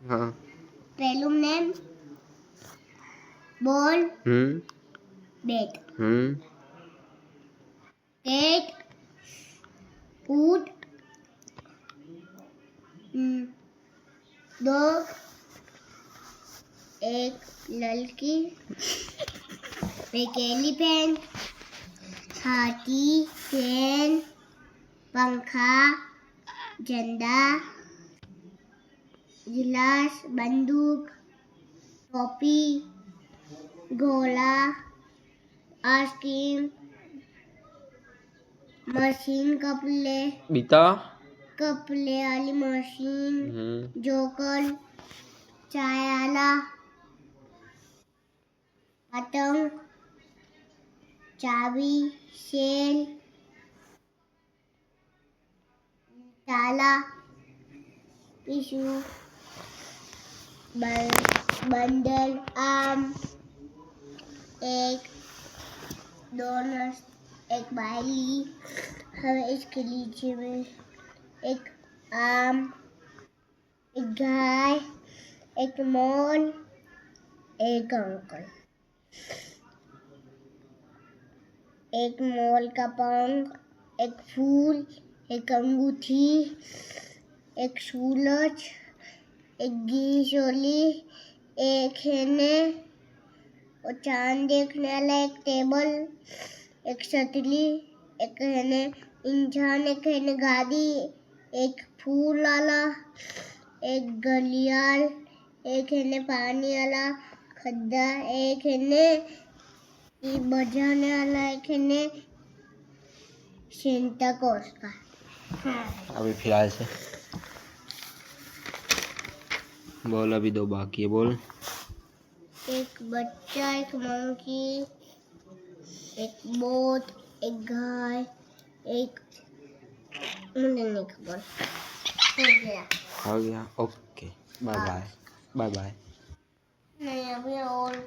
हाँ पहलू name ball bat cat ऊंट डॉग एक लड़की एक एलिफेंट हाथी फैन पंखा झंडा गिलास बंदूक टोपी गोला आइसक्रीम मशीन कपड़े बीता कपड़े वाली मशीन जोकर चाय आला पतंग चाबी सेल ताला टिश्यू बंडल आम एक डोनट एक बाइली हमें इसके नीचे में एक आम एक गाय एक मोर एक अंकल एक मोर का पंख एक फूल एक अंगूठी एक सूरज एक गीसोली एक हेने और चांद देखने वाला एक टेबल एक छतरी एक हेने इंसान एक हेने गाड़ी एक फूल वाला एक गलियाल एक हेने पानी वाला खड्डा एक हेने बजाने वाला एक हेने सेंटा क्लॉज का अभी फिलहाल से बोल अभी दो बाकी है बोल एक बच्चा एक मंकी एक बोट एक गाय एक मुझे नहीं खबर हो गया ओके बाय बाय नहीं अभी और